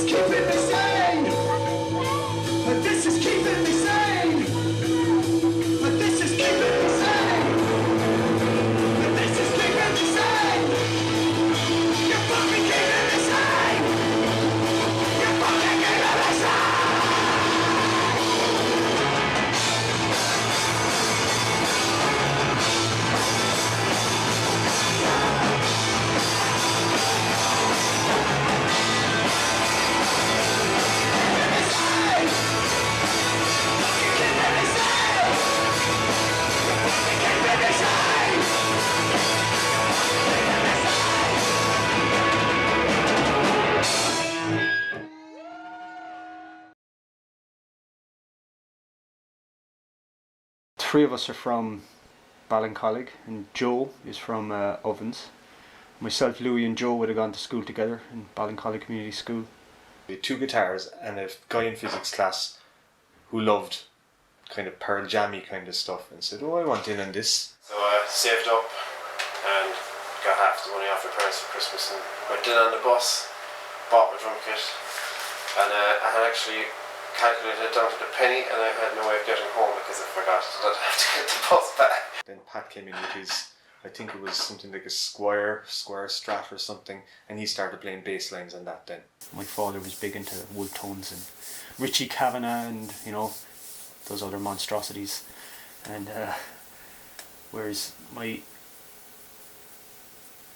keeping me sane. This is keeping me sane. This is keeping me sane. This is keeping me sane. You're fucking keeping me sane. You're fucking keeping me sane. Three of us are from Ballincollig, and Joe is from Ovens. Myself, Louis and Joe would have gone to school together in Ballincollig Community School. We had 2 guitars and a guy in physics class who loved kind of Pearl Jammy kind of stuff and said, oh, I want in on this. So I saved up and got half the money off my parents for Christmas and went in on the bus, bought my drum kit, and I had actually calculated it down to the penny, and I had no way of getting home because I forgot that I had to get the bus back. Then Pat came in with his, I think it was something like a Squire Strat or something, and he started playing bass lines on that then. My father was big into wood tones and Richie Kavanagh and, you know, those other monstrosities. And whereas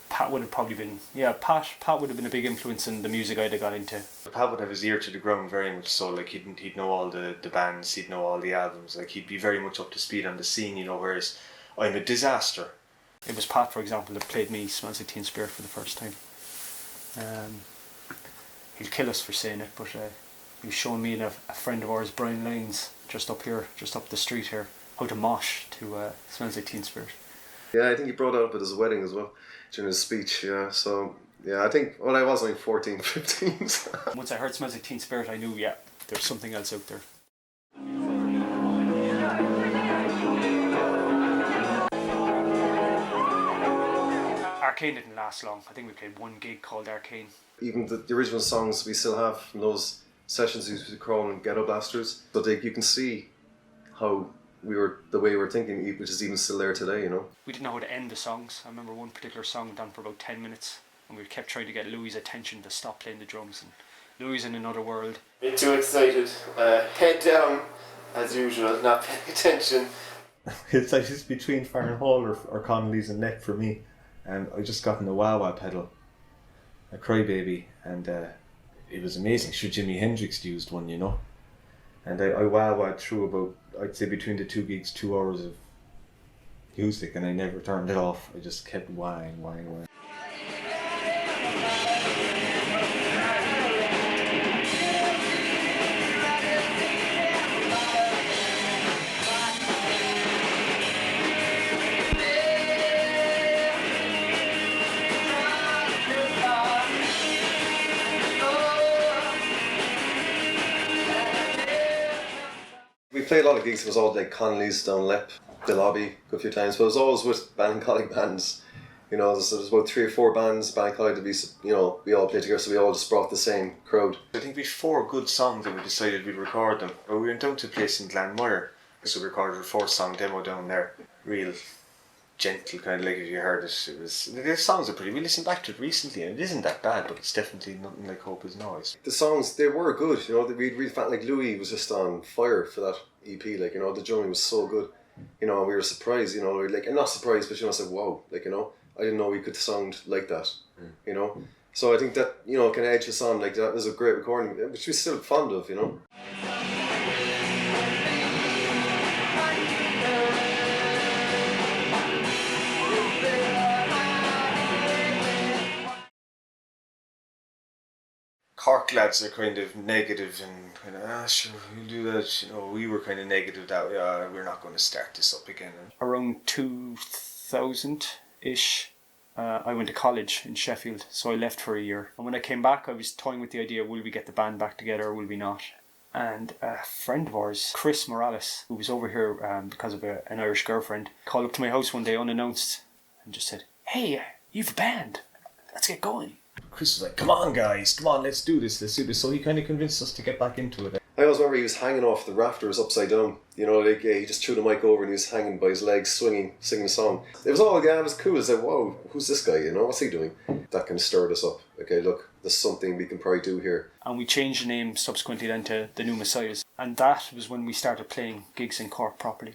Pat would have probably been, Pat would have been a big influence in the music I'd have got into. Pat would have his ear to the ground very much so, like he'd know all the bands, he'd know all the albums, like he'd be very much up to speed on the scene, you know, whereas I'm a disaster. It was Pat, for example, that played me Smells Like Teen Spirit for the first time. He'll kill us for saying it, but he was showing me and a friend of ours, Brian Lyons, just up the street here, how to mosh to Smells Like Teen Spirit. Yeah, I think he brought it up at his wedding as well, during his speech, yeah, so, yeah, I think, well, I was only 14, 15, so. Once I heard Smells Like Teen Spirit, I knew, yeah, there's something else out there. Arcane didn't last long. I think we played one gig called Arcane. Even the original songs we still have from those sessions we used to call them Ghetto Blasters, but you can see how the way we were thinking, which is even still there today, you know. We didn't know how to end the songs. I remember one particular song went on for about 10 minutes and we kept trying to get Louis' attention to stop playing the drums, and Louis in another world. Bit too excited, head down as usual, not paying attention. It's like just between Farnham Hall or Connolly's and Neck for me, and I just got in a wah-wah pedal, a Crybaby, and it was amazing. Sure, Jimi Hendrix used one, you know. And I wah-wah'd through about, I'd say between the 2 gigs, 2 hours of music, and I never turned it off. I just kept wahing. We played a lot of gigs. It was all like Connolly's down Lep, the lobby, a few times, but it was always with Ballincollig bands. You know, there's about 3 or 4 bands, Ballincollig, to be, you know, we all played together, so we all just brought the same crowd. I think we had 4 good songs and we decided we'd record them. But we went down to a place in Glanmire, so we recorded a 4-song demo down there. Real gentle, kind of like if you heard it. The songs are pretty, we listened back to it recently and it isn't that bad, but it's definitely nothing like Hope Is Noise. The songs, they were good, you know, we really felt like Louis was just on fire for that EP, like, you know, the drumming was so good. You know, we were surprised, you know, we were like, not surprised, but you know, I said, wow, like, you know, I didn't know we could sound like that, you know. So I think that, you know, can edge us on, like, that was a great recording, which we're still fond of, you know. Cork lads are kind of negative and kind of, sure, we'll do that, you know, we were kind of negative that, we're not going to start this up again. Around 2000-ish, I went to college in Sheffield, so I left for a year. And when I came back, I was toying with the idea, will we get the band back together or will we not? And a friend of ours, Chris Morales, who was over here because of an Irish girlfriend, called up to my house one day unannounced and just said, hey, you've a band, let's get going. Chris was like, come on guys, come on, let's do this. So he kind of convinced us to get back into it. I always remember he was hanging off the rafters upside down. You know, like he just threw the mic over and he was hanging by his legs, swinging, singing a song. It was all, it was cool. I was like, whoa, who's this guy? You know, what's he doing? That kind of stirred us up. Okay, look, there's something we can probably do here. And we changed the name subsequently then to the New Messiahs. And that was when we started playing gigs in Cork properly.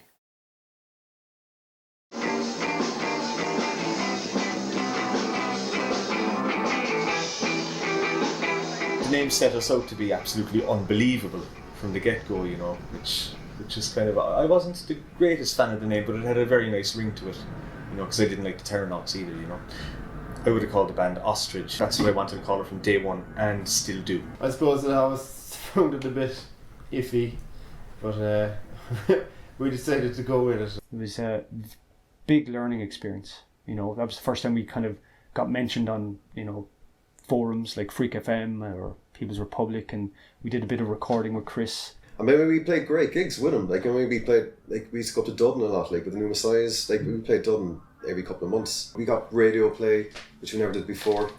The name set us out to be absolutely unbelievable from the get-go, you know, which is kind of... I wasn't the greatest fan of the name, but it had a very nice ring to it, you know, because I didn't like the Terranauts either, you know. I would have called the band Ostrich. That's what I wanted to call it from day one, and still do. I suppose it always sounded a bit iffy, but we decided to go with it. It was a big learning experience, you know. That was the first time we kind of got mentioned on, you know, forums like Freak FM or People's Republic, and we did a bit of recording with Chris. And maybe we played great gigs with him. Like, I mean, we played, like, we used to go up to Dublin a lot, like with the New Messiahs. Like, we played Dublin every couple of months. We got radio play, which we never did before.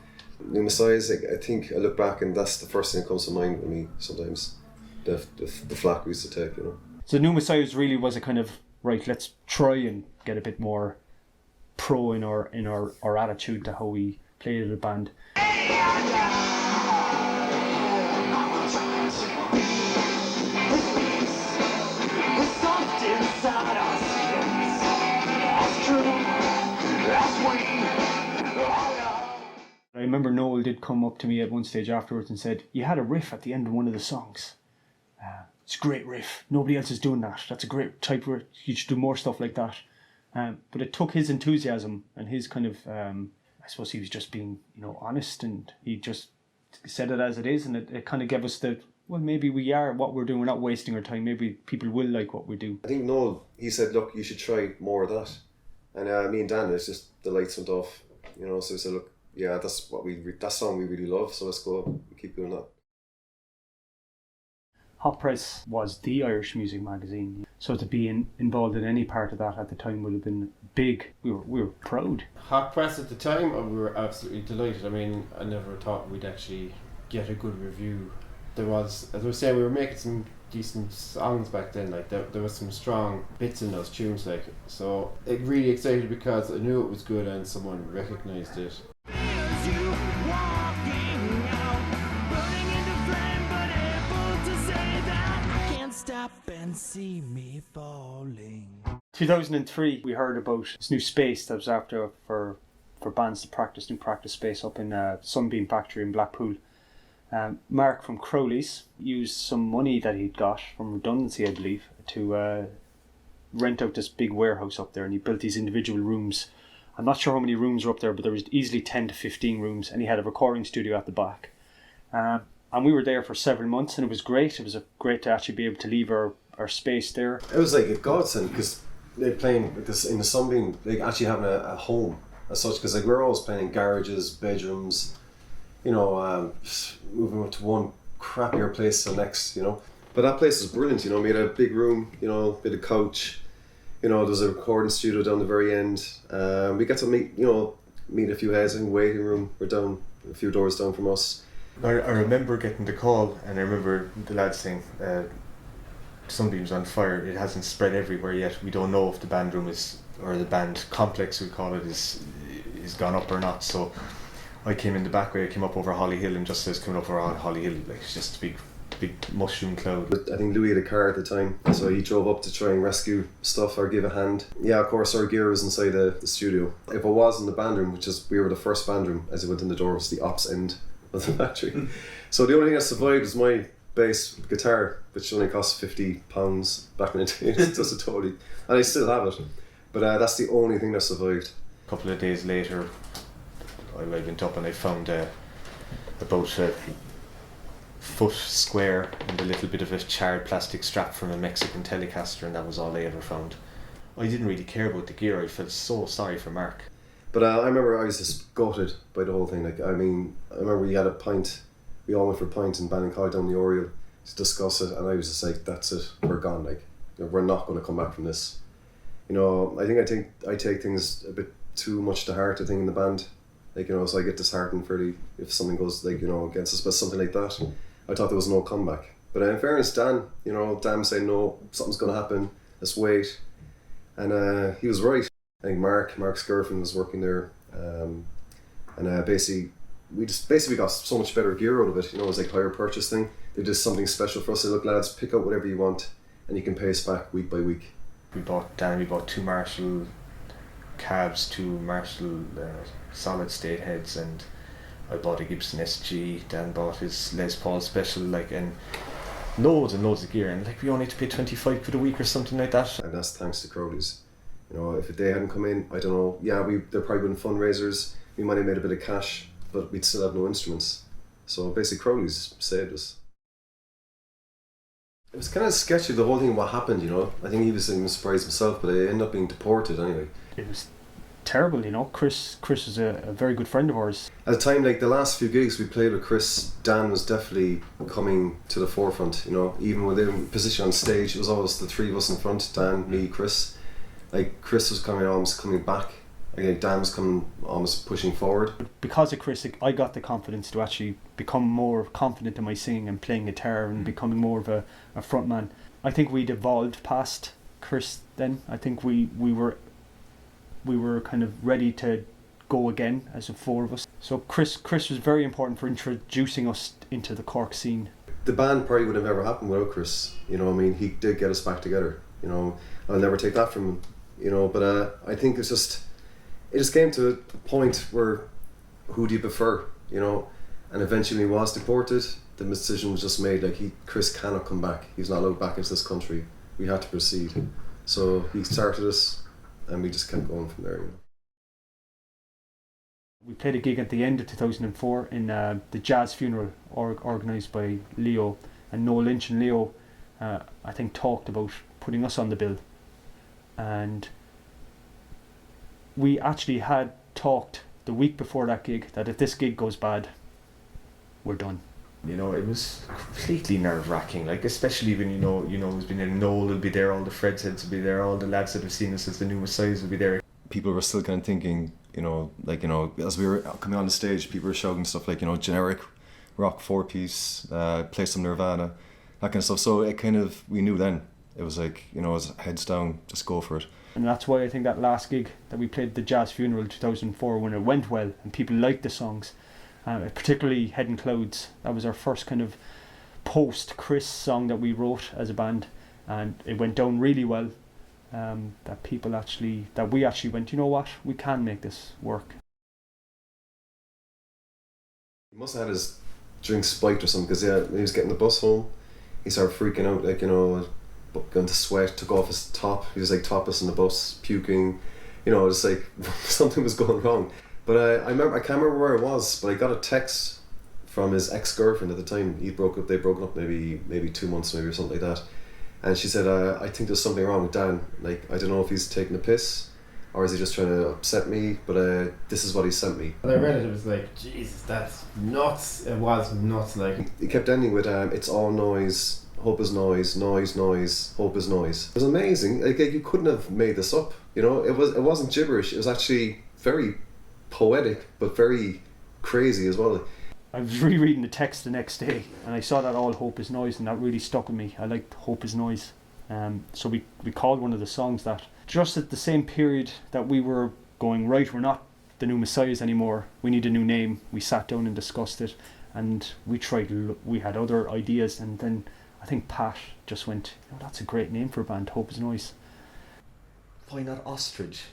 New Messiahs, like, I think I look back and that's the first thing that comes to mind with me sometimes. The flack we used to take, you know. So New Messiahs really was a kind of, right, let's try and get a bit more pro in our attitude to how we played as a band. I remember Noel did come up to me at one stage afterwards and said, you had a riff at the end of one of the songs. It's a great riff. Nobody else is doing that. That's a great type of riff. You should do more stuff like that. But it took his enthusiasm and his kind of, I suppose he was just being, you know, honest, and he just said it as it is, and it kind of gave us the, well, maybe we are what we're doing. We're not wasting our time. Maybe people will like what we do. I think Noel, he said, look, you should try more of that. And me and Dan, it's just the lights went off, you know, so we said, look, yeah, that's that song we really love, so let's go and keep doing that. Hot Press was the Irish music magazine, so to be involved in any part of that at the time would have been big. We were proud. Hot Press at the time, we were absolutely delighted. I mean, I never thought we'd actually get a good review. There was, as I was saying, we were making some decent songs back then. Like there was some strong bits in those tunes, like, so it really excited because I knew it was good and someone recognised it. You walking out, burning into flame, but able to say that I can't stop and see me falling. 2003, we heard about this new space that was after for bands to practice, new practice space up in Sunbeam Factory in Blackpool. Mark from Crowley's used some money that he'd got from redundancy, I believe, to rent out this big warehouse up there, and he built these individual rooms. I'm not sure how many rooms were up there, but there was easily 10 to 15 rooms, and he had a recording studio at the back. And we were there for several months, and it was great. It was great to actually be able to leave our space there. It was like a godsend, because they're playing with this in the Sunbeam, like actually having a home as such, because like we're always playing in garages, bedrooms, you know, moving to one crappier place to the next, you know. But that place was brilliant, you know. We had a big room, you know, bit of couch. You know, there's a recording studio down the very end. We got to meet a few heads in the waiting room. We're down a few doors down from us. I remember getting the call, and I remember the lads saying, Sunbeam's on fire. It hasn't spread everywhere yet. We don't know if the band room or the band complex, we call it, is gone up or not. So I came in the back way. I came up over Holly Hill, and just as coming up over Holly Hill, like, it's just a big mushroom cloud. But I think Louis had a car at the time, so he drove up to try and rescue stuff or give a hand. Yeah, of course, our gear was inside the studio. If I was in the band room, which is, we were the first band room, as you went in the door, was the ops end of the factory. So the only thing that survived was my bass guitar, which only cost £50 back in the day. It doesn't totally, and I still have it. But that's the only thing that survived. A couple of days later, I went up and I found about a foot square and a little bit of a charred plastic strap from a Mexican Telecaster, and that was all I ever found. I didn't really care about the gear. I felt so sorry for Mark. But I remember I was just gutted by the whole thing. Like, I mean, I remember we had a pint. We all went for a pint in Ballincollig down the Oriole to discuss it, and I was just like, "That's it. We're gone. Like, you know, we're not going to come back from this." You know, I think I take things a bit too much to heart. I think in the band, Like, you know, so I get disheartened fairly if something goes, like, you know, against us, but something like that. I thought there was no comeback. But in fairness, Dan was saying, no, something's going to happen, let's wait. And he was right. I think Mark's girlfriend was working there. Basically, we got so much better gear out of it. You know, it was like hire purchase thing. They did something special for us. They look, lads, pick out whatever you want and you can pay us back week by week. We bought 2 Marshall cabs, 2 Marshall solid state heads, and I bought a Gibson SG. Dan bought his Les Paul Special, like, and loads and loads of gear, and like we only had to pay 25 quid a week or something like that. And that's thanks to Crowley's. You know, if they hadn't come in, I don't know. Yeah, there probably been fundraisers. We might have made a bit of cash, but we'd still have no instruments. So basically, Crowley's saved us. It was kind of sketchy, the whole thing, what happened, you know. I think he was surprised himself, but I ended up being deported anyway. It was terrible, you know. Chris is a very good friend of ours. At the time, like the last few gigs we played with Chris, Dan was definitely coming to the forefront, you know. Even within position on stage, it was always the 3 of us in front, Dan, me, Chris. Like, Chris was almost coming back. Like, Dan was almost pushing forward. Because of Chris, I got the confidence to actually become more confident in my singing and playing guitar and becoming more of a frontman. I think we'd evolved past Chris then. I think we were kind of ready to go again as the 4 of us. So Chris was very important for introducing us into the Cork scene. The band probably would have never happened without Chris. You know, I mean, he did get us back together. You know, I'll never take that from him. You know, but I think it just came to a point where who do you prefer? You know, and eventually he was deported. The decision was just made, like, Chris cannot come back. He's not allowed back into this country. We had to proceed. So he started us, and we just kept going from there. You know. We played a gig at the end of 2004 in the jazz funeral organised by Leo, and Noel Lynch and Leo, I think, talked about putting us on the bill. And we actually had talked the week before that gig that if this gig goes bad, we're done. You know, it was completely nerve-wracking, like, especially when you know who's been in. Noel will be there, all the Fred's heads will be there, all the lads that have seen us as the new Messiahs will be there. People were still kind of thinking, you know, like, you know, as we were coming on the stage, people were shouting stuff like, you know, generic rock 4-piece, play some Nirvana, that kind of stuff. So it kind of, we knew then, it was like, you know, as heads down, just go for it. And that's why I think that last gig that we played, the jazz funeral 2004, when it went well and people liked the songs, particularly Head in Clouds, that was our first kind of post-Chris song that we wrote as a band, and it went down really well. That we actually went, you know what, we can make this work. He must have had his drink spiked or something, because when he was getting the bus home, he started freaking out, like, you know, going to sweat, took off his top, he was like topless in the bus, puking, you know, it's like something was going wrong. But I can't remember where it was, but I got a text from his ex-girlfriend at the time. They broke up maybe 2 months maybe or something like that. And she said, I think there's something wrong with Dan. Like, I don't know if he's taking a piss or is he just trying to upset me, but this is what he sent me. When I read it was like, Jesus, that's nuts. It was nuts, like. He kept ending with, it's all noise, hope is noise, noise, noise, hope is noise. It was amazing. Like, you couldn't have made this up, you know? It wasn't gibberish. It was actually very poetic, but very crazy as well. I was rereading the text the next day and I saw that all hope is noise, and that really stuck with me. I liked hope is noise. So we called one of the songs that. Just at the same period that we were going, right, we're not the new Messiahs anymore, we need a new name, we sat down and discussed it, and we had other ideas, and then I think Pat just went, oh, that's a great name for a band, Hope is Noise. Why not Ostrich?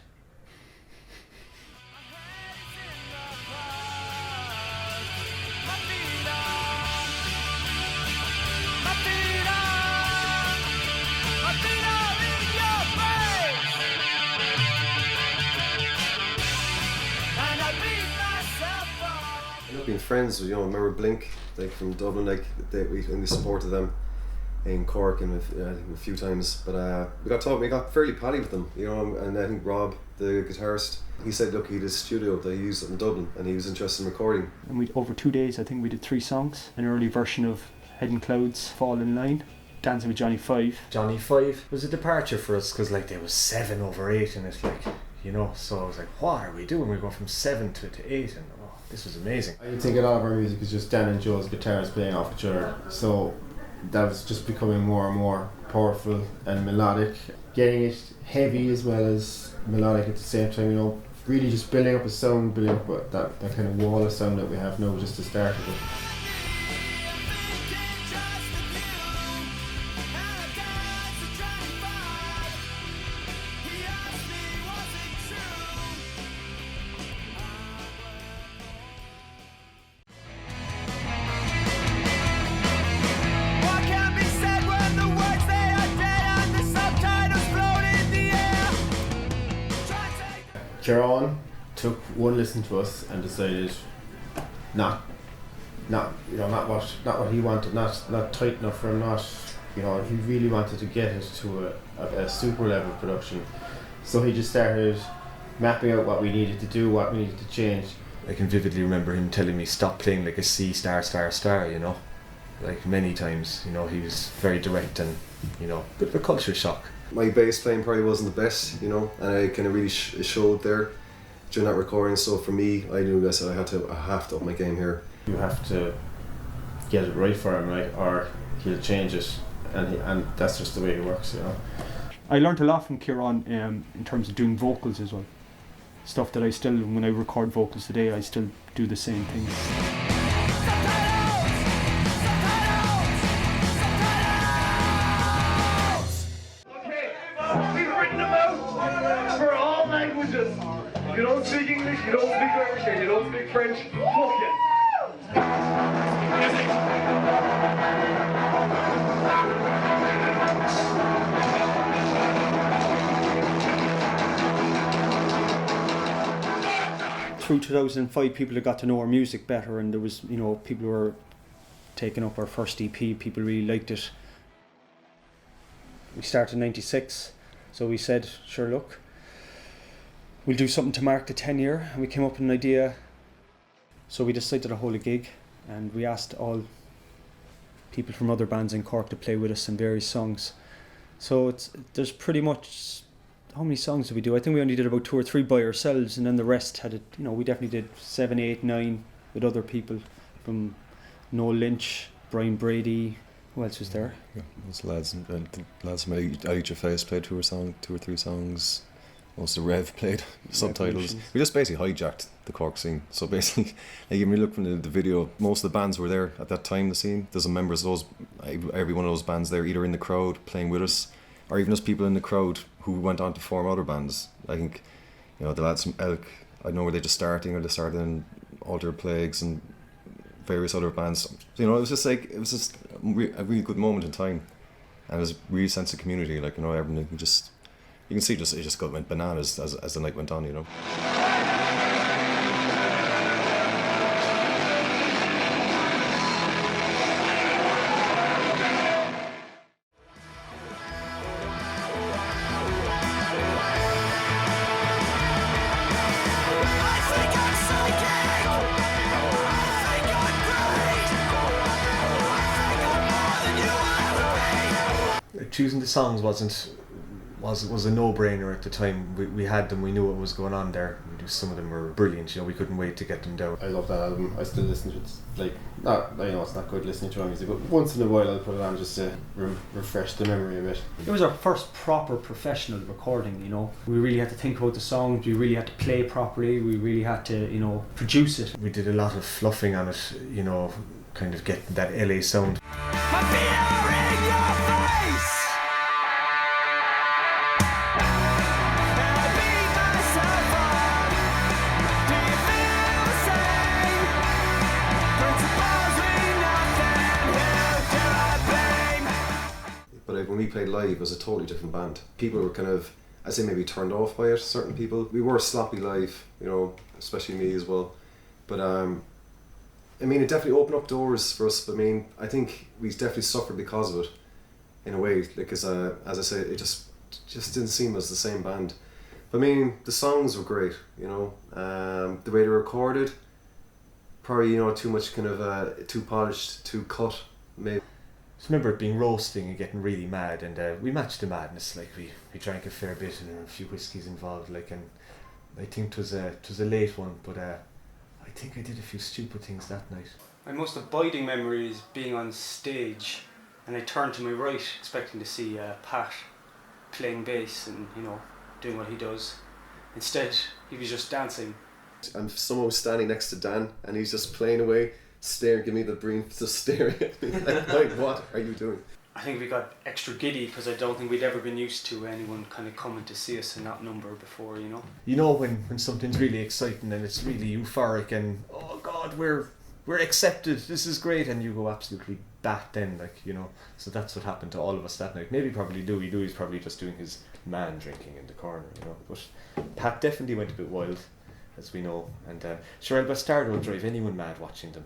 Being friends with, you know, remember Blink, like, from Dublin, like, we supported them in Cork and a few times, but we got fairly pally with them, you know. And I think Rob, the guitarist, he said, look, he had his studio that he used in Dublin and he was interested in recording. And over 2 days, I think we did 3 songs, an early version of Head in Clouds, Fall in Line, Dancing with Johnny 5. Johnny 5 was a departure for us, because, like, there was 7 over 8 in it, like, you know. So I was like, what are we doing? We go from 7 to 8, and this was amazing. I think a lot of our music is just Dan and Joe's guitars playing off each other, so that was just becoming more and more powerful and melodic, getting it heavy as well as melodic at the same time, you know, really just building up a sound, building up that kind of wall of sound that we have now just to start with. What can be said when the words they are dead and the subtitles float in the air? Try to take Gerald took one listen to us and decided not what he wanted, not tight enough for him, he really wanted to get it to a super level production. So he just started mapping out what we needed to do, what we needed to change. I can vividly remember him telling me stop playing like a C star star star, you know, like many times. You know, he was very direct and, you know, bit of a culture shock. My bass playing probably wasn't the best, you know, and I kind of really showed there during that recording. So for me, I knew this. I have to up my game here. You have to get it right for him, right, or he'll change it, and that's just the way it works, you know. I learned a lot from Kieran in terms of doing vocals as well. Stuff that I still, when I record vocals today, I still do the same things. Okay, we've written them out for all languages. You don't speak English, you don't speak Irish, and you don't speak French. Fuck it. Through 2005, people had got to know our music better, and there was, you know, people who were taking up our first EP. People really liked it. We started in '96, so we said, sure, look, we'll do something to mark the 10-year, and we came up with an idea. So we decided to hold a gig, and we asked all people from other bands in Cork to play with us in various songs. So there's pretty much, how many songs did we do? I think we only did about 2 or 3 by ourselves, and then the rest had it, you know, we definitely did 7, 8, 9 with other people, from Noel Lynch, Brian Brady, who else was there? Yeah, those lads from IHFS played 2 or 3 songs. Most of Rev played subtitles. We just basically hijacked the Cork scene. So basically, like, when you look from the video, most of the bands were there at that time, the scene. There's some members of every one of those bands there, either in the crowd playing with us, or even just people in the crowd who went on to form other bands. I think, you know, the lads from Elk, I know were they just starting, or they started in Alter Plagues and various other bands. You know, it was just a really good moment in time, and there's a real sense of community. Like, you know, everything you can see it just went bananas as the night went on, you know. Choosing the songs was a no-brainer at the time. We had them, we knew what was going on there. Some of them were brilliant, you know, we couldn't wait to get them down. I love that album. I still listen to it. Like, I know it's not good listening to our music, but once in a while I'll put it on just to refresh the memory a bit. It was our first proper professional recording, you know. We really had to think about the songs, we really had to play properly, we really had to, you know, produce it. We did a lot of fluffing on it, you know, kind of getting that LA sound. My feet are in your face. And I beat myself up. Do you feel the same? Principles mean nothing. Who do I blame? But like, when we played live, it was a totally different band. People were kind of, I'd say, maybe turned off by it, certain people. We were sloppy live, you know, especially me as well. But I mean, it definitely opened up doors for us. I mean, I think we definitely suffered because of it, in a way. Like, as I say, it just didn't seem as the same band. But I mean, the songs were great, you know. The way they were recorded, probably, you know, too much kind of too polished, too cut, maybe. I remember it being roasting and getting really mad, and we matched the madness. Like, we drank a fair bit and there were a few whiskies involved, like, and I think it was a late one, but I think I did a few stupid things that night. My most abiding memory is being on stage, and I turned to my right expecting to see Pat playing bass and, you know, doing what he does. Instead, he was just dancing. I'm somehow standing next to Dan, and he's just playing away, staring, giving me the bream, just staring at me like, Mike, what are you doing? I think we got extra giddy because I don't think we'd ever been used to anyone kind of coming to see us in that number before, you know. You know when something's really exciting and it's really euphoric and, oh God, we're accepted, this is great, and you go absolutely bat then, like, you know. So that's what happened to all of us that night. Maybe probably Louis. Louis probably just doing his man drinking in the corner, you know. But Pat definitely went a bit wild, as we know. And Gerald Bastardo will drive anyone mad watching them.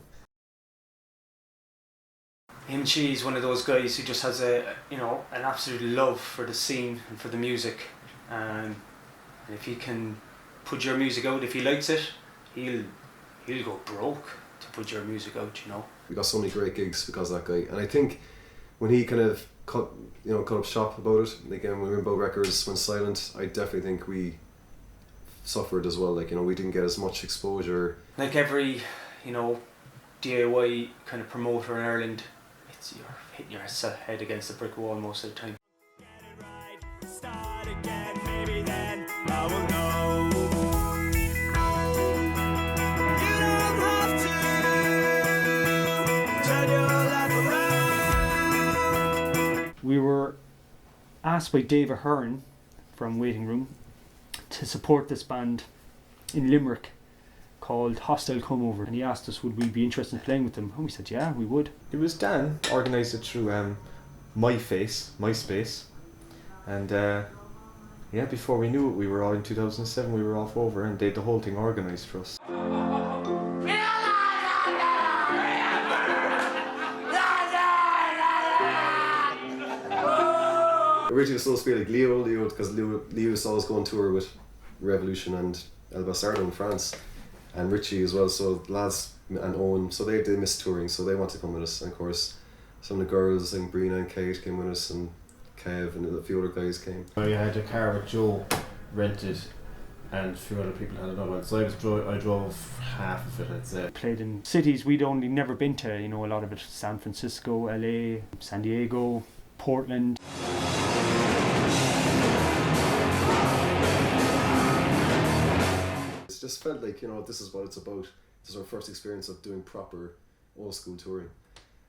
Him, he's one of those guys who just has an absolute love for the scene and for the music. And if he can put your music out, if he likes it, he'll go broke to put your music out, you know. We got so many great gigs because of that guy, and I think when he kind of cut up shop about it, like when Rainbow Records went silent, I definitely think we suffered as well. Like, you know, we didn't get as much exposure. Like every, you know, DIY kind of promoter in Ireland, you're hitting your head against the brick wall most of the time. Start again, maybe then I will know. You don't have to turn your life around. We were asked by Dave Ahern from Waiting Room to support this band in Limerick called Hostile Come Over, and he asked us would we be interested in playing with them, and we said yeah, we would. It was Dan organised it through MySpace, and before we knew it, we were all in 2007, we were off over and they had the whole thing organised for us. Originally it was supposed to be like Leo, because Leo saw us go on tour with Revolution and El Bastardo in France, and Richie as well, so lads and Owen, so they missed touring, so they wanted to come with us, and of course some of the girls like Brina and Kate came with us, and Kev and a few other guys came. I had a car with Joe rented, and a few other people had another one, so I drove half of it, I'd say. Played in cities we'd only never been to, you know, a lot of it San Francisco, LA, San Diego, Portland. It just felt like, you know, this is what it's about. This is our first experience of doing proper old school touring.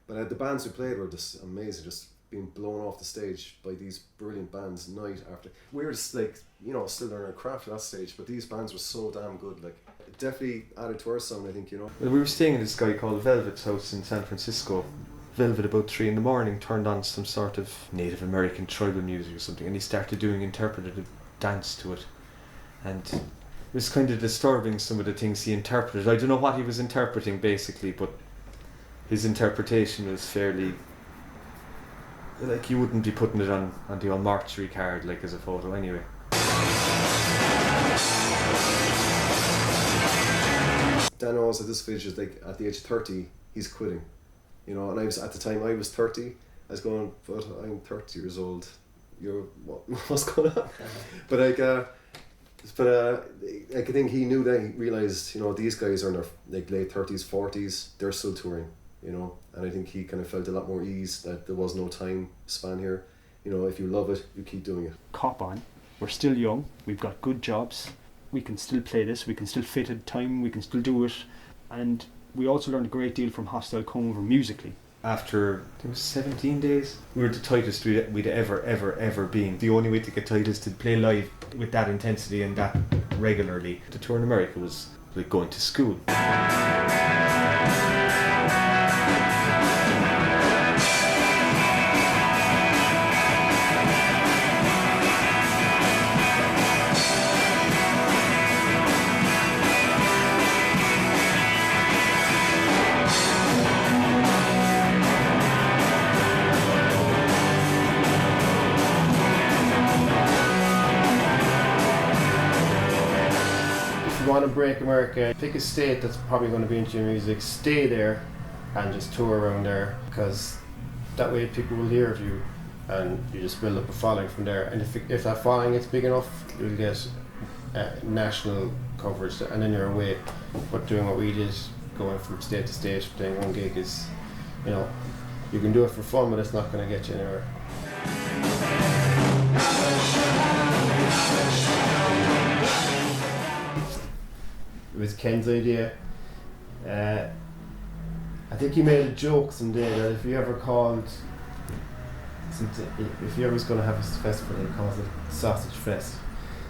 But the bands we played were just amazing, just being blown off the stage by these brilliant bands night after. We were just like, you know, still learning our craft at that stage, but these bands were so damn good. Like, it definitely added to our sound, I think, you know. Well, we were staying in this guy called Velvet's house in San Francisco. Velvet about 3 a.m. turned on some sort of Native American tribal music or something, and he started doing interpretive dance to it. And it was kind of disturbing, some of the things he interpreted. I don't know what he was interpreting basically, but his interpretation was fairly, like, you wouldn't be putting it on the old mortuary card like as a photo anyway. Dan always at this stage is like, at the age of 30 he's quitting, you know, and I was, at the time I was 30, I was going, but I'm 30 years old, what's going on? But like I think he knew that, he realised, you know, these guys are in their like late 30s, 40s, they're still touring, you know, and I think he kind of felt a lot more ease that there was no time span here. You know, if you love it, you keep doing it. Cop on, we're still young, we've got good jobs, we can still play this, we can still fit in time, we can still do it, and we also learned a great deal from Hostile Come Over musically. After, I think it was 17 days, we were the tightest we'd ever been. The only way to get tight is to play live with that intensity and that regularly. The tour in America was like going to school. Want to break America, pick a state that's probably going to be into your music, stay there and just tour around there, because that way people will hear of you and you just build up a following from there, and if that following gets big enough, you'll get national coverage, and then you're away. But doing what we did, going from state to state, playing one gig is, you know, you can do it for fun, but it's not going to get you anywhere. It was Ken's idea. I think he made a joke someday that if you ever was going to have a festival, he calls it Sausage Fest.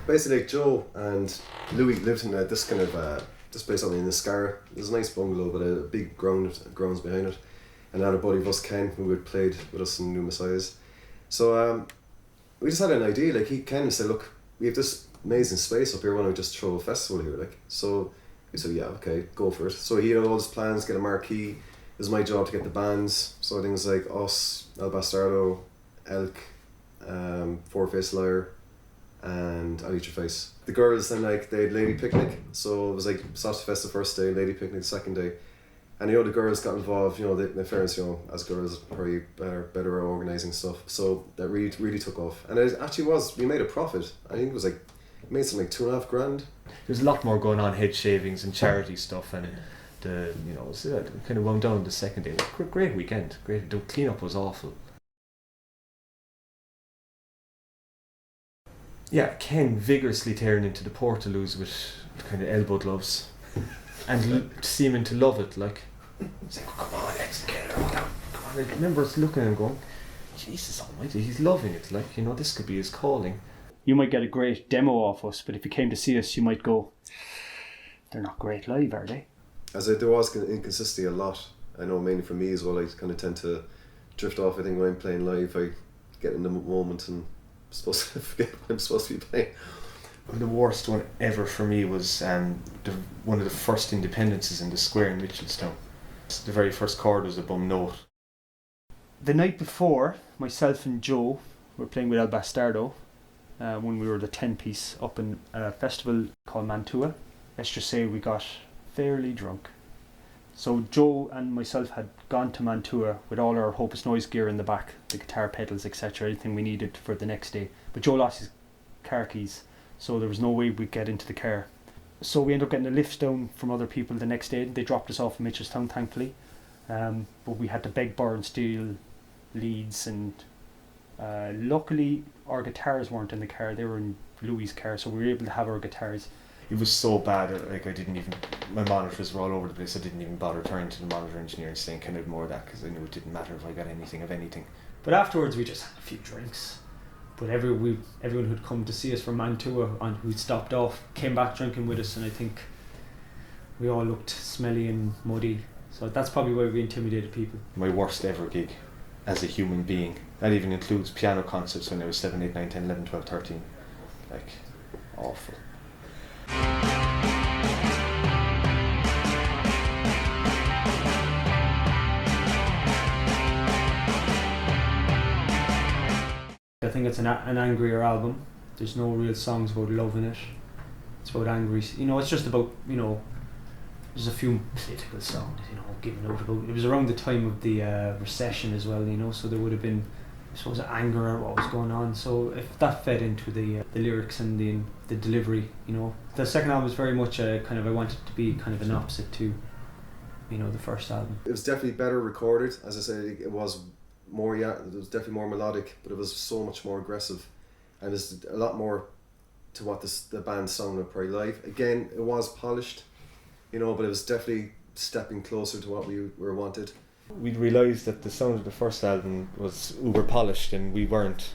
Basically, Joe and Louis lived in this kind of this place out in the Scar. There's a nice bungalow with a big grounds behind it, and had a buddy of us, Ken, who had played with us in New Messiahs. So we just had an idea. Like, Ken said, "Look, we have this amazing space up here. Why don't we just throw a festival here?" Like, so we said, "Yeah, okay, go for it." So he had all his plans, get a marquee. It was my job to get the bands. So things like us, El Bastardo, Elk, Four Face Liar, and I'll Eat Your Face. The girls then, like, they had Lady Picnic, so it was like Sausage Fest the first day, Lady Picnic the second day. And you know, the girls got involved, you know, in fairness, you know, as girls probably better at organising stuff. So that really took off. And it actually was, we made a profit. I think it was like, we made something like $2.5 grand. There's a lot more going on, head shavings and charity stuff, and the, you know, so it kind of wound down the second day. Great weekend, great. The cleanup was awful. Yeah, Ken vigorously tearing into the portaloos with kind of elbow gloves, and seeming to love it. Like, it's like, oh, come on, let's get it all out. Come on. I remember us looking at him going, Jesus Almighty, he's loving it. Like, you know, this could be his calling. You might get a great demo off us, but if you came to see us, you might go, they're not great live, are they? As there was inconsistency a lot. I know mainly for me as well, I kind of tend to drift off. I think when I'm playing live, I get in the moment and I'm supposed to forget what I'm supposed to be playing. The worst one ever for me was one of the first Independences in the square in Mitchelstown. The very first chord was a bum note. The night before, myself and Joe were playing with El Bastardo when we were the 10-piece up in a festival called Mantua. Let's just say we got fairly drunk. So Joe and myself had gone to Mantua with all our Hopeless Noise gear in the back, the guitar pedals, etc., everything we needed for the next day. But Joe lost his car keys, so there was no way we'd get into the car. So we ended up getting a lift down from other people the next day. They dropped us off in Mitchelstown, thankfully. But we had to beg, borrow and steal leads, and luckily our guitars weren't in the car. They were in Louis' car, so we were able to have our guitars. It was so bad, like, my monitors were all over the place. I didn't even bother turning to the monitor engineer and saying, can I ignore that, because I knew it didn't matter if I got anything of anything. But afterwards we just had a few drinks. But everyone who'd come to see us from Mantua and who'd stopped off came back drinking with us, and I think we all looked smelly and muddy. So that's probably why we intimidated people. My worst ever gig as a human being. That even includes piano concerts when I was 7, 8, 9, 10, 11, 12, 13. Like, awful. I think it's an angrier album. There's no real songs about love in it. It's about angry, you know, it's just about, you know, there's a few political songs, you know, giving out about, it was around the time of the recession as well, you know, so there would have been, I suppose, anger at what was going on. So if that fed into the lyrics and the delivery, you know. The second album was very much I wanted to be kind of an opposite to, you know, the first album. It was definitely better recorded. As I said, it was more, it was definitely more melodic, but it was so much more aggressive, and there's a lot more to what the band sounded probably live. Again, it was polished, you know, but it was definitely stepping closer to what we were wanted. We'd realised that the sound of the first album was uber polished and we weren't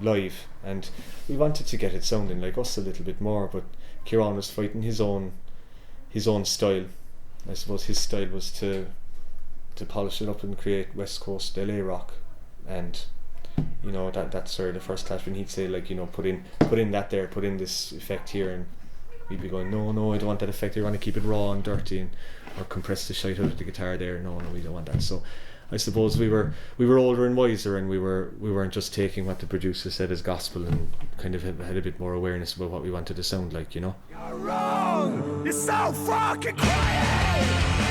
live, and we wanted to get it sounding like us a little bit more, but Kieran was fighting his own style. I suppose his style was to polish it up and create West Coast LA rock, and you know, that's sort of the first clash when he'd say, like, you know, put in that there, put in this effect here, and we'd be going, no, I don't want that effect. I want to keep it raw and dirty, or compress the shite out of the guitar there. No, we don't want that. So I suppose we were older and wiser, and we weren't just taking what the producer said as gospel, and kind of had a bit more awareness about what we wanted to sound like, you know. You're wrong. You're so fucking quiet.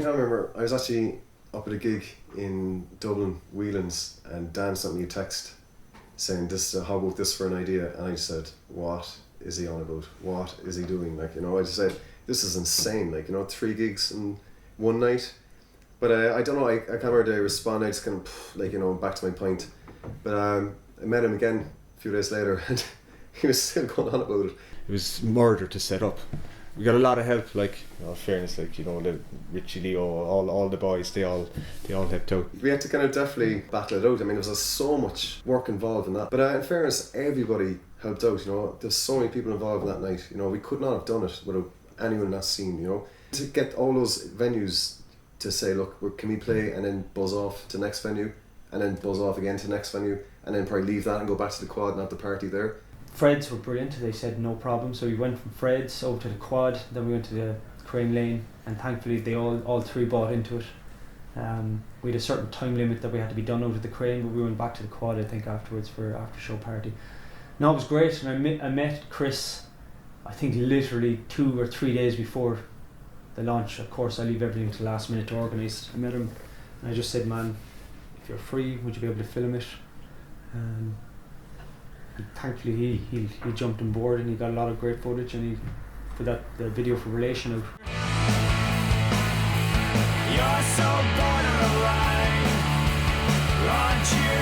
can't remember. I was actually up at a gig in Dublin, Whelan's, and Dan sent me a text saying, how about this for an idea? And I said, what is he on about? What is he doing? Like, I just said, this is insane. Like, 3 gigs in one night. But I don't know, I can't remember the response. I just kind of, back to my point. But I met him again a few days later, and he was still going on about it. It was murder to set up. We got a lot of help, fairness, the Richie, Leo, all the boys, they all helped out. We had to kind of definitely battle it out. I mean, there was so much work involved in that. But in fairness, everybody helped out, There's so many people involved in that night, we could not have done it without anyone in that scene, To get all those venues to say, look, can we play, and then buzz off to the next venue, and then buzz off again to the next venue, and then probably leave that and go back to the quad and have the party there. Fred's were brilliant. They said no problem. So we went from Fred's over to the quad, then we went to the Crane Lane, and thankfully they all 3 bought into it. We had a certain time limit that we had to be done out of the Crane, but we went back to the quad, I think, afterwards for after show party. No, it was great, and I met Chris, I think literally 2 or 3 days before the launch. Of course, I leave everything to the last minute to organise. I met him, and I just said, man, if you're free, would you be able to film it? Thankfully he jumped on board, and he got a lot of great footage, and he put the video for Relation out. You're so borderline, aren't you?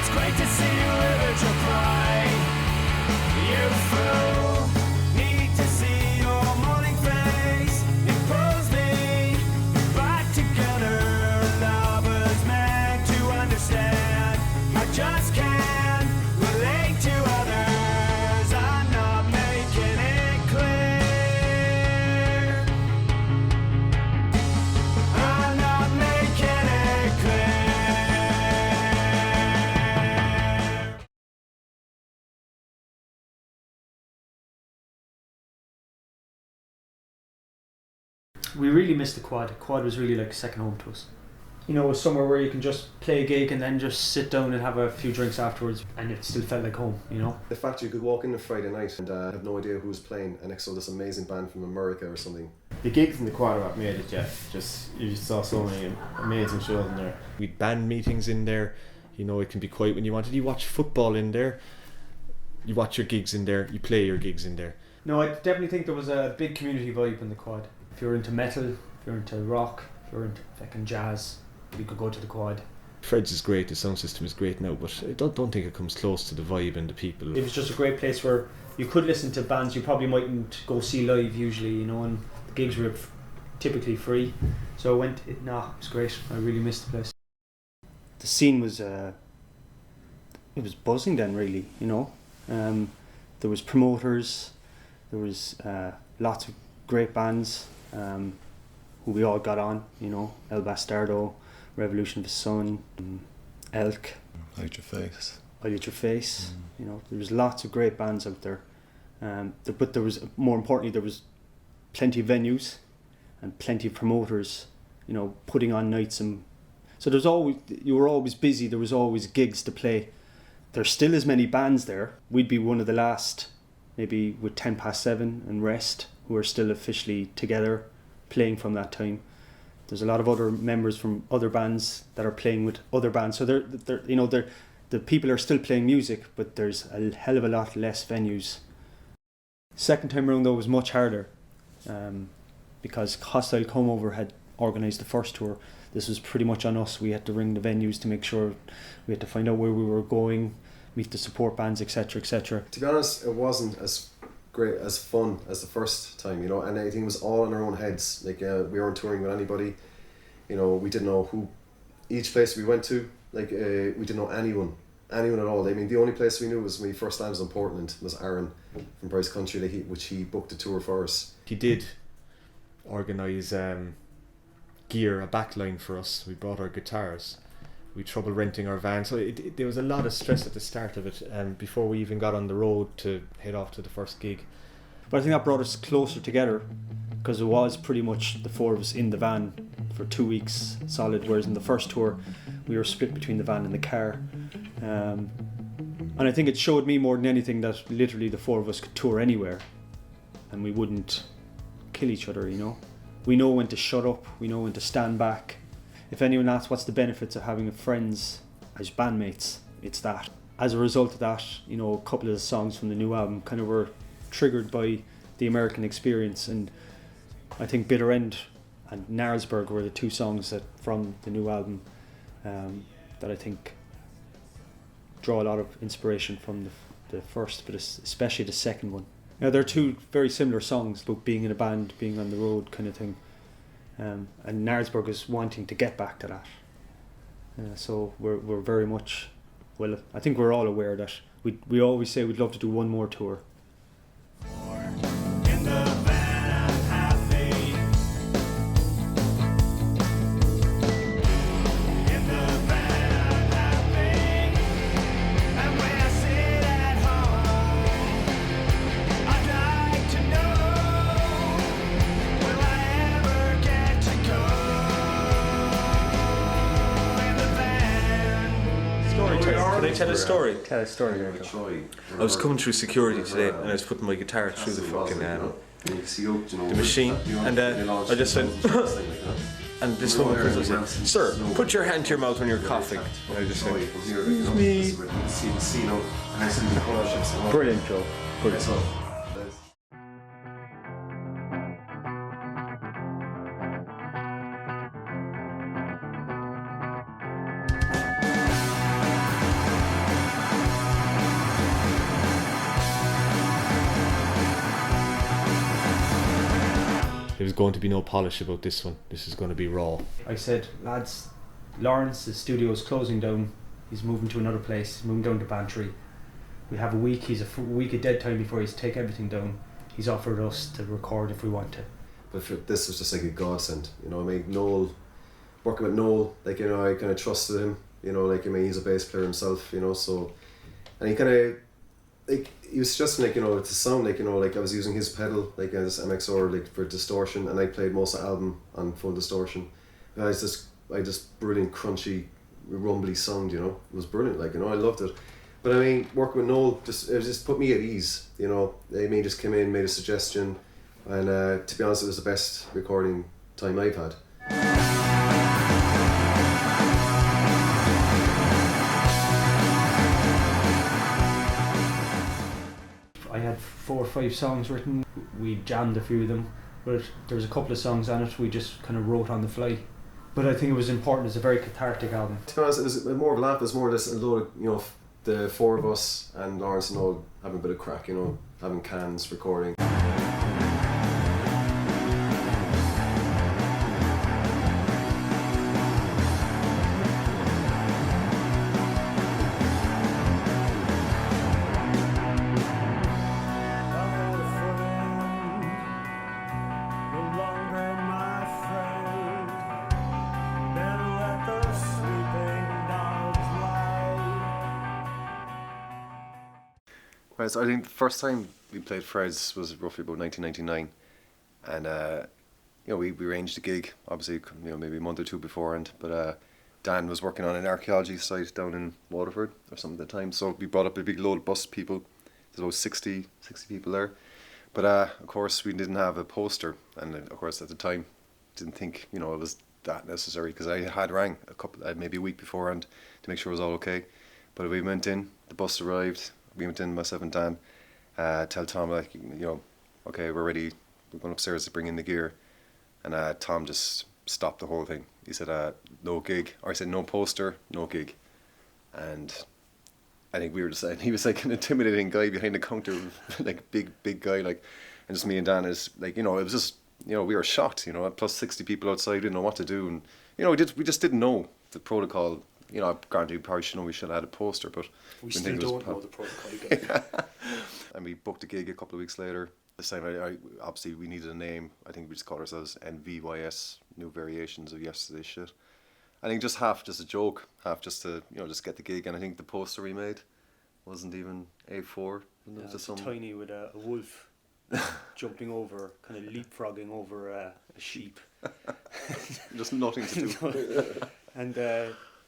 It's great to see you live at your pride. You fool, need to see your morning face. Impose me back together. Lovers meant to understand. I just can't relate to others. I'm not making it clear. I'm not making it clear. We really missed the quad. The quad was really like a second home to us. It was somewhere where you can just play a gig and then just sit down and have a few drinks afterwards, and it still felt like home, The fact you could walk in on Friday night and have no idea who was playing, and next saw this amazing band from America or something. The gigs in the quad are what made it, you just saw so many amazing shows in there. We'd band meetings in there, it can be quiet when you wanted. You watch football in there, you watch your gigs in there, you play your gigs in there. No, I definitely think there was a big community vibe in the quad. If you're into metal, if you're into rock, if you're into fucking jazz, you could go to the quad. Fred's is great, the sound system is great now, but I don't think it comes close to the vibe and the people. It was just a great place where you could listen to bands you probably mightn't go see live usually, and the gigs were typically free. So I went, it was great. I really missed the place. The scene was, it was buzzing then, really, There was promoters, there was lots of great bands who we all got on, El Bastardo, Revolution of the Sun, Elk, Hide Your Face. Hide Your Face. There was lots of great bands out there. But there was, more importantly, there was plenty of venues and plenty of promoters, putting on nights, and so you were always busy. There was always gigs to play. There's still as many bands there. We'd be one of the last, maybe with 10 past 7 and Rest, who are still officially together, playing from that time. There's a lot of other members from other bands that are playing with other bands. So the people are still playing music, but there's a hell of a lot less venues. Second time around though was much harder, because Hostile Come Over had organised the first tour. This was pretty much on us. We had to ring the venues to make sure, we had to find out where we were going, meet the support bands, etc., etc. To be honest, it wasn't as great, as fun as the first time, and I think it was all in our own heads. We weren't touring with anybody, we didn't know who, each place we went to, we didn't know anyone at all. I mean, the only place we knew was when we first landed in Portland was Aaron from Bryce Country, which he booked a tour for us. He did organise gear, a backline for us. We brought our guitars. We had trouble renting our van, so there was a lot of stress at the start of it, before we even got on the road to head off to the first gig. But I think that brought us closer together, because it was pretty much the 4 of us in the van for 2 weeks solid, whereas in the first tour we were split between the van and the car. And I think it showed me more than anything that literally the 4 of us could tour anywhere and we wouldn't kill each other, we know when to shut up, we know when to stand back. If anyone asks what's the benefits of having friends as bandmates, it's that. As a result of that, you know, a couple of the songs from the new album kind of were triggered by the American experience, and I think Bitter End and Narlsberg were the two songs that from the new album that I think draw a lot of inspiration from the first, but especially the second one. Now, they're two very similar songs about being in a band, being on the road kind of thing. And Narlsberg is wanting to get back to that. So we're very much, well, I think we're all aware that we always say we'd love to do one more tour. In the van I'm happy. In the van I'm happy. And when I sit at home, I'd like to know, will I ever get to go in the van? Storytelling. Can I tell a story? Tell a story there, Joe. I was coming through security today and I was putting my guitar through the fucking the machine, and I just said and this woman comes and said, "Sir, put your hand to your mouth when you're coughing." And I just said, "Excuse me." Brilliant, Joe. Brilliant. There was going to be no polish about this one. This is going to be raw. I said, lads, Lawrence's studio is closing down. He's moving to another place. He's moving down to Bantry. We have a week. He's a week of dead time before he's take everything down. He's offered us to record if we want to. But this was just like a godsend, you know. I mean, Noel, working with Noel, like, you know, I kind of trusted him, you know, like, I mean, he's a bass player himself, you know, so, and he kind of, like, he was suggesting, like, you know, to sound like, you know, like I was using his pedal, like this MXR, like, for distortion, and I played most of the album on full distortion. And I just brilliant, crunchy, rumbly sound, you know. It was brilliant, like, you know, I loved it. But I mean, working with Noel it just put me at ease, you know. I mean, just came in, made a suggestion, and to be honest, it was the best recording time I've had. I had 4 or 5 songs written. We jammed a few of them, but there was a couple of songs on it we just kind of wrote on the fly. But I think it was important. It's a very cathartic album. To be honest, it was more of a laugh. It was more or less a load of, you know, the 4 of us and Lawrence and all having a bit of crack, you know, having cans, recording. Right, so I think the first time we played Fred's was roughly about 1999, and you know, we arranged a gig, obviously, you know, maybe a month or two beforehand, but Dan was working on an archaeology site down in Waterford or something at the time, so we brought up a big load of bus people. There's about 60 people there, but of course we didn't have a poster, and of course at the time didn't think, you know, it was that necessary, because I had rang maybe a week beforehand to make sure it was all okay. But we went in, the bus arrived, we went in, myself and Dan, tell Tom, like, you know, okay, we're ready, we're going upstairs to bring in the gear, and Tom just stopped the whole thing. He said, no gig, or I said, no poster, no gig. And I think we were just, he was like an intimidating guy behind the counter, like big guy, like, and just me and Dan is like, you know, it was just, you know, we were shocked, you know, plus 60 people outside, didn't know what to do, and, you know, we just didn't know the protocol. You know, granted, we probably should know we should have had a poster, but we still don't know the protocol again. Yeah. And we booked a gig a couple of weeks later. This time, I obviously we needed a name. I think we just called ourselves NVYS, New Variations of Yesterday's Shit. I think just half just a joke, half just to, you know, just get the gig. And I think the poster we made wasn't even A4. Yeah, it was tiny with a wolf jumping over, kind of leapfrogging over a sheep. Just nothing to do. And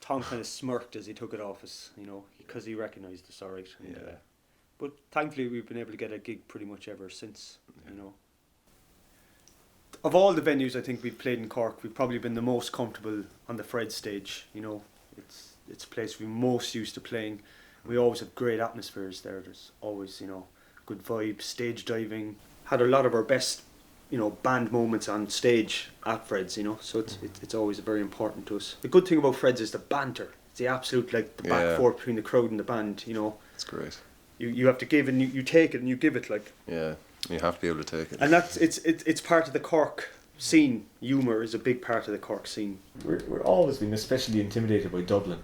Tom kind of smirked as he took it off us, you know, because he recognised us, all right. And, Yeah. But thankfully we've been able to get a gig pretty much ever since, you know. Of all the venues I think we've played in Cork, we've probably been the most comfortable on the Fred stage. You know, it's a place we're most used to playing. We always have great atmospheres there. There's always, you know, good vibes, stage diving. Had a lot of our best, you know, band moments on stage at Fred's, you know, so it's always very important to us. The good thing about Fred's is the banter. It's the absolute, like, the back and forth between the crowd and the band, you know. It's great. You have to give and you take it and you give it, like. Yeah, you have to be able to take it. And that's it's part of the Cork scene. Humour is a big part of the Cork scene. We're always been especially intimidated by Dublin.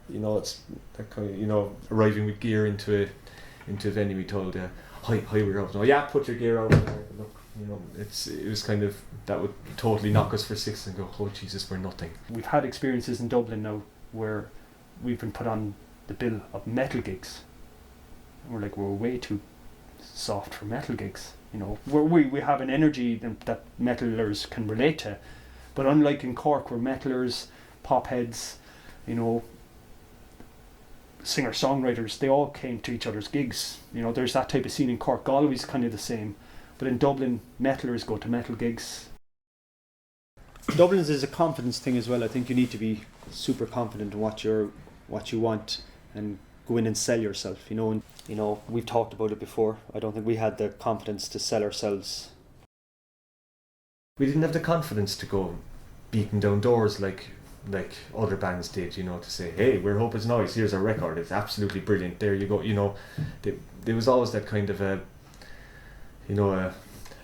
You know, it's that kind of, you know, arriving with gear into a venue, we told hi we're out. No, yeah, put your gear out. Look, you know, it was kind of, that would totally knock us for six and go, oh Jesus, we're nothing. We've had experiences in Dublin now where we've been put on the bill of metal gigs. And we're like, we're way too soft for metal gigs. You know, we have an energy that metalers can relate to, but unlike in Cork, where metalers, pop heads, you know, singer-songwriters, they all came to each other's gigs. You know, there's that type of scene in Cork. Galway's kind of the same, but in Dublin, metalers go to metal gigs. Dublin's is a confidence thing as well. I think you need to be super confident in what you want and go in and sell yourself. You know, and you know, we've talked about it before. I don't think we had the confidence to sell ourselves. We didn't have the confidence to go beating down doors like other bands did, you know, to say, hey, we're Hope Is Noise, here's our record, it's absolutely brilliant, there you go, you know. There was always that kind of a, you know, a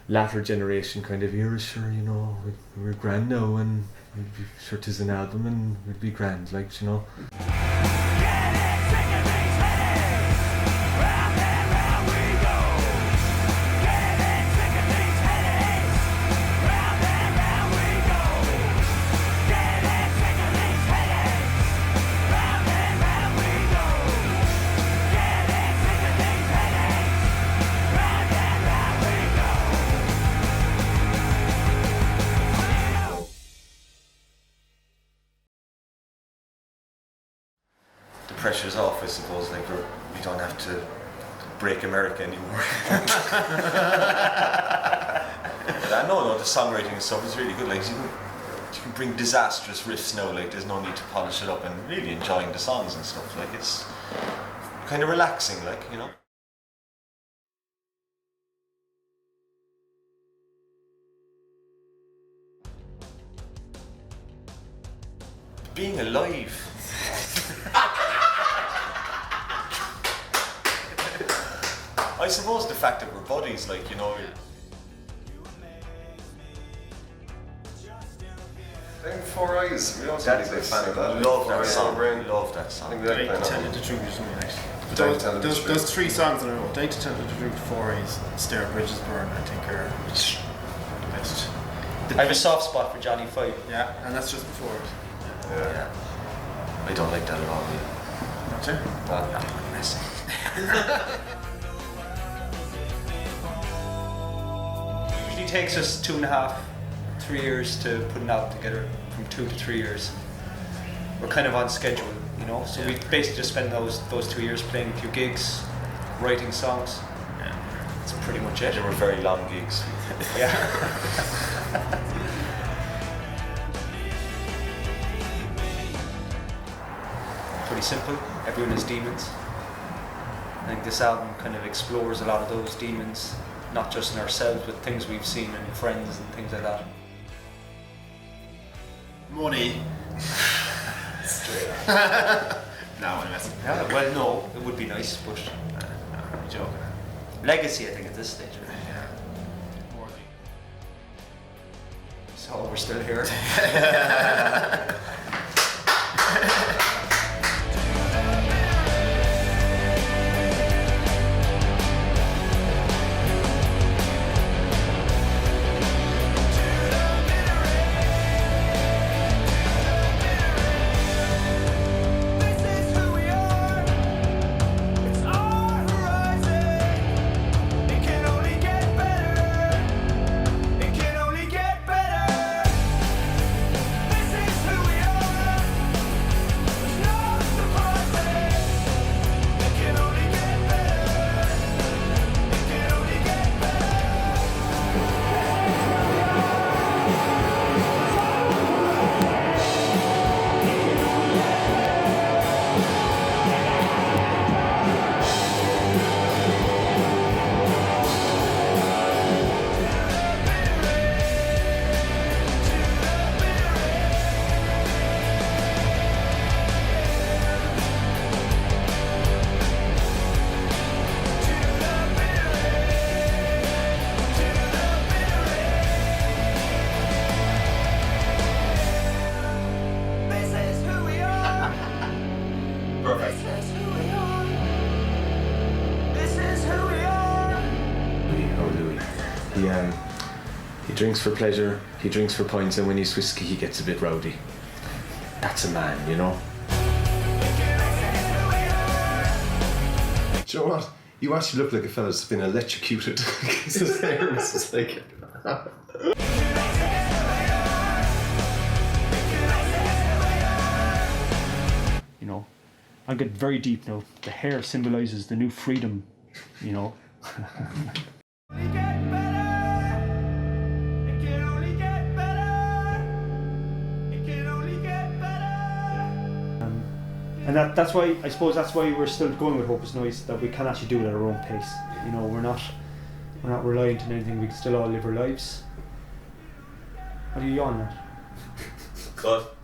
latter generation kind of era, sure, you know, we're grand now and we'll be, sure 'tis an album and we'll be grand, like, you know. Pressure's off, I suppose. Like we don't have to break America anymore. But I know the songwriting and stuff is really good. Like you can bring disastrous riffs now. Like there's no need to polish it up, and really enjoying the songs and stuff. Like it's kind of relaxing. Like, you know. Being alive. I suppose the fact that we're buddies, like, you know. Them Four Eyes, we don't seem to be a fan of that. Love that song. Love that song. Day to Tell You the Truth or something like that. But those three songs in a row, Day to Tell You the Truth, Four Eyes, Stair Bridges Burn, I think are the best. I have a soft spot for Johnny Five. Yeah, and that's just before it. Yeah. I don't like that at all. Not you? I'm messing. It takes us 2.5, 3 years to put an album together, from 2 to 3 years. We're kind of on schedule, you know, so we basically just spend those 2 years playing a few gigs, writing songs. Yeah. That's pretty much it. They were very long gigs. Yeah. Pretty simple, everyone has demons. I think this album kind of explores a lot of those demons, not just in ourselves, but things we've seen in friends and things like that. Money. No, I'm messing. Yeah, well, no, it would be nice, but I'm joking. legacy, I think, at this stage. Yeah. So we're still here. It can only get better. This is who we He drinks for pleasure, he drinks for pints, and when he's whiskey he gets a bit rowdy. That's a man, you know. Do you know what? You actually look like a fella that's been electrocuted. His hair is just like... You know, I'll get very deep now. The hair symbolises the new freedom, you know. And that's why, I suppose that's why we're still going with Hope is Noise, that we can actually do it at our own pace. You know, we're not reliant on anything, we can still all live our lives. What are you yawning at? Cut.